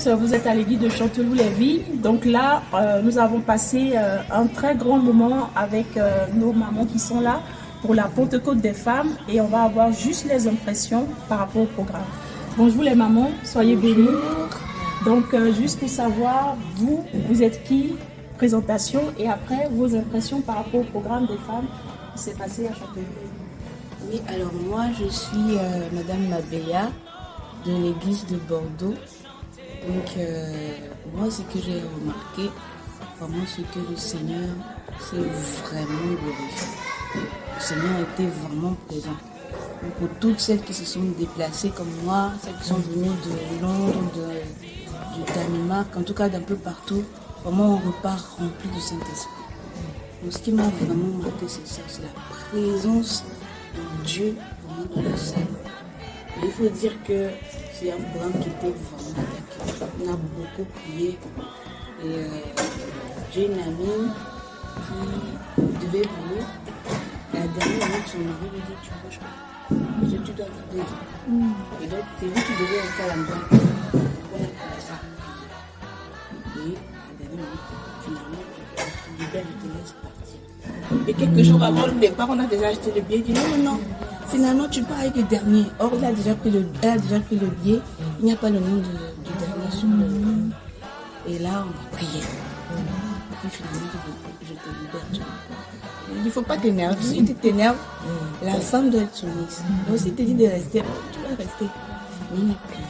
tous, vous êtes à l'église de Chanteloup-les-Vignes. Donc là, nous avons passé un très grand moment avec nos mamans qui sont là pour la Pentecôte des femmes et on va avoir juste les impressions par rapport au programme. Bonjour les mamans, soyez bénies. Donc juste pour savoir, vous êtes qui? Présentation et après vos impressions par rapport au programme des femmes qui s'est passé à Chanteloup. Oui, alors moi je suis Madame Mabéa de l'église de Bordeaux. Donc moi ce que j'ai remarqué, vraiment ce que le Seigneur s'est vraiment glorifié. Le Seigneur était vraiment présent. Donc, pour toutes celles qui se sont déplacées comme moi, celles qui sont venues de Londres, du Danemark, en tout cas d'un peu partout, vraiment on repart rempli du Saint-Esprit. Donc ce qui m'a vraiment marqué c'est ça, c'est la présence de Dieu dans la salle. Il faut dire que c'est un programme qui était vraiment attaqué. On a beaucoup prié. Et j'ai une amie qui devait voler. La dernière année, son mari lui dit, tu ne bouges pas. Tu dois te dire. Et donc, c'est lui qui devait rester à la maison. On a commencé à prier. Et la dernière année, finalement, je te laisse partir. Et quelques jours avant le départ, on a déjà acheté le billet. Il dit non. Finalement, tu pars avec le dernier. Or, elle a déjà pris le billet. Il n'y a pas le nom du dernier sur le... Et là, on a prié. Et puis finalement, je te libère. Il ne faut pas t'énerver. Si tu t'énerves, la femme doit être soumise. Donc, si tu te dis de rester, tu vas rester. Mais on a prié.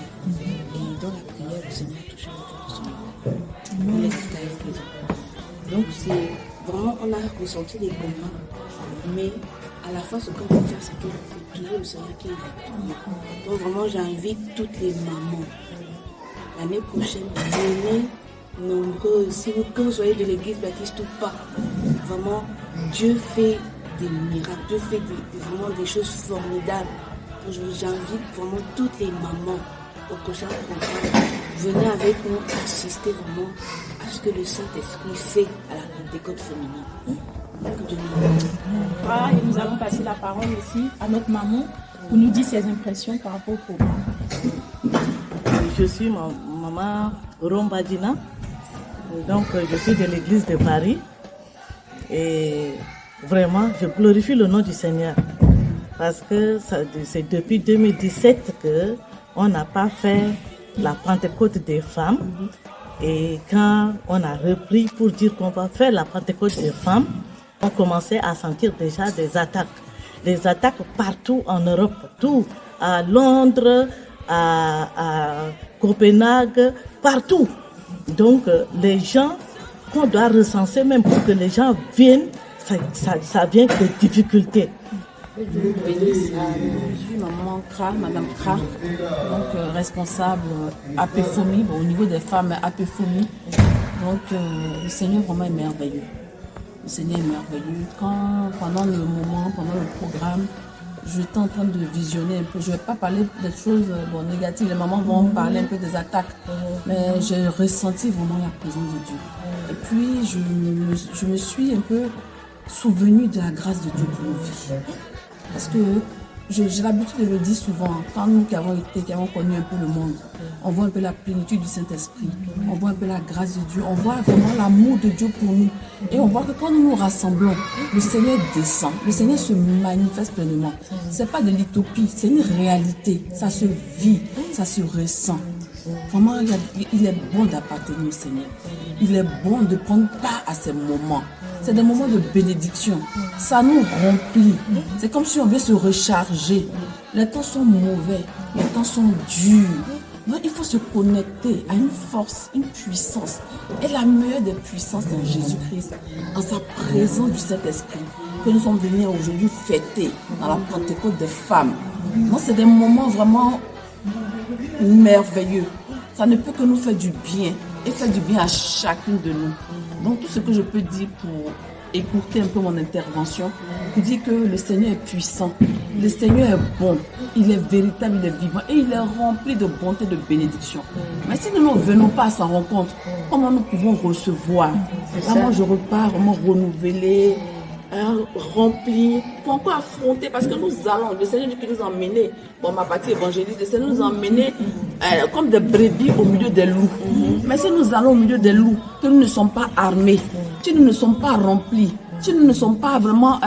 Et dans la prière, le Seigneur a touché le cœur de son mari. On est resté avec les autres. Donc, c'est vraiment, on a ressenti des combats. Mais à la fois, ce qu'on veut faire, c'est que c'est toujours le Seigneur qui est victorieux. Donc vraiment, j'invite toutes les mamans. L'année prochaine, venez nombreux. Que vous soyez de l'église baptiste ou pas, vraiment, Dieu fait des miracles. Dieu fait vraiment des choses formidables. Donc j'invite vraiment toutes les mamans au prochain programme. Venez avec nous assister vraiment à ce que le Saint-Esprit fait à la Pentecôte féminine. Voilà, et nous allons passer la parole aussi à notre maman pour nous dire ses impressions par rapport au programme. Je suis maman Rombadina, donc je suis de l'église de Paris et vraiment je glorifie le nom du Seigneur parce que c'est depuis 2017 qu'on n'a pas fait la Pentecôte des femmes et quand on a repris pour dire qu'on va faire la Pentecôte des femmes, on commençait à sentir déjà des attaques partout en Europe, tout à Londres, à Copenhague, partout. Donc les gens qu'on doit recenser même pour que les gens viennent, ça vient des difficultés. Je suis maman Kra, Madame Kra, donc responsable APFOMI, au niveau des femmes APFOMI. Donc le Seigneur vraiment est merveilleux. Le Seigneur est merveilleux. Pendant le moment, pendant le programme, j'étais en train de visionner un peu. Je ne vais pas parler des choses négatives. Les mamans vont parler un peu des attaques. Mais j'ai ressenti vraiment la présence de Dieu. Et puis, je me suis un peu souvenue de la grâce de Dieu pour nos vies. Parce que j'ai l'habitude de le dire souvent, quand nous qui avons connu un peu le monde, on voit un peu la plénitude du Saint-Esprit, on voit un peu la grâce de Dieu, on voit vraiment l'amour de Dieu pour nous. Et on voit que quand nous nous rassemblons, le Seigneur descend, le Seigneur se manifeste pleinement. Ce n'est pas de l'utopie, c'est une réalité, ça se vit, ça se ressent. Vraiment, il est bon d'appartenir au Seigneur. Il est bon de prendre part à ces moments. C'est des moments de bénédiction. Ça nous remplit. C'est comme si on veut se recharger. Les temps sont mauvais. Les temps sont durs. Donc, il faut se connecter à une force, une puissance. Et la meilleure des puissances dans Jésus-Christ, en sa présence du Saint-Esprit, que nous sommes venus aujourd'hui fêter dans la Pentecôte des femmes. Donc, c'est des moments vraiment merveilleux. Ça ne peut que nous faire du bien et faire du bien à chacune de nous. Donc tout ce que je peux dire pour écouter un peu mon intervention, pour dire que le Seigneur est puissant, le Seigneur est bon, il est véritable, il est vivant et il est rempli de bonté, de bénédiction. Mais si nous ne venons pas à sa rencontre, comment nous pouvons recevoir? Vraiment, je repars vraiment renouvelée, remplis, pour encore affronter, parce que nous allons, le Seigneur dit qu'il nous a emmenés, bon, ma partie évangéliste, le Seigneur nous a emmenés comme des brebis au milieu des loups. Mais si nous allons au milieu des loups, que nous ne sommes pas armés, si nous ne sommes pas remplis, si nous ne sommes pas vraiment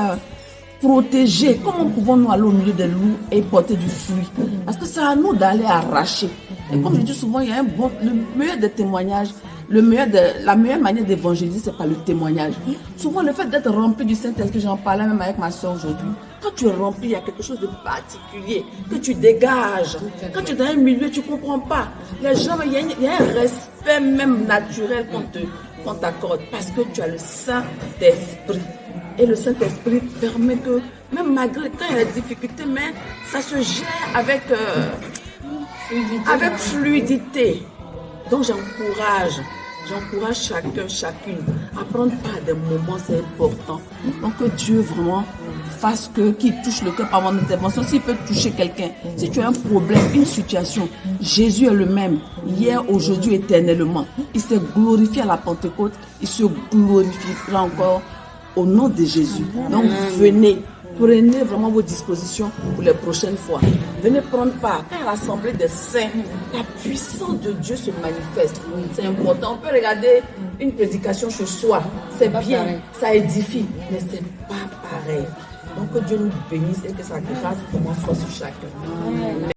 protégés, comment pouvons-nous aller au milieu des loups et porter du fruit? Parce que c'est à nous d'aller arracher. Et comme je dis souvent, il y a le meilleur des témoignages, la meilleure manière d'évangéliser, c'est par le témoignage. Souvent, le fait d'être rempli du Saint-Esprit, j'en parlais même avec ma soeur aujourd'hui. Quand tu es rempli, il y a quelque chose de particulier que tu dégages. Quand tu es dans un milieu, tu ne comprends pas. Les gens, il y a un respect même naturel qu'on t'accorde parce que tu as le Saint-Esprit. Et le Saint-Esprit permet que, même malgré quand il y a des difficultés, mais ça se gère avec fluidité. Donc j'encourage chacune à prendre part des moments, c'est important. Donc que Dieu vraiment fasse qu'il touche le cœur par mon intervention. S'il peut toucher quelqu'un, si tu as un problème, une situation, Jésus est le même, hier, aujourd'hui, éternellement. Il s'est glorifié à la Pentecôte, il se glorifiera encore au nom de Jésus. Donc venez. Prenez vraiment vos dispositions pour les prochaines fois. Venez prendre part. Quand l'assemblée des saints, la puissance de Dieu se manifeste. C'est important. On peut regarder une prédication chez soi. C'est bien, ça édifie, mais c'est pas pareil. Donc que Dieu nous bénisse et que sa grâce commence sur chacun.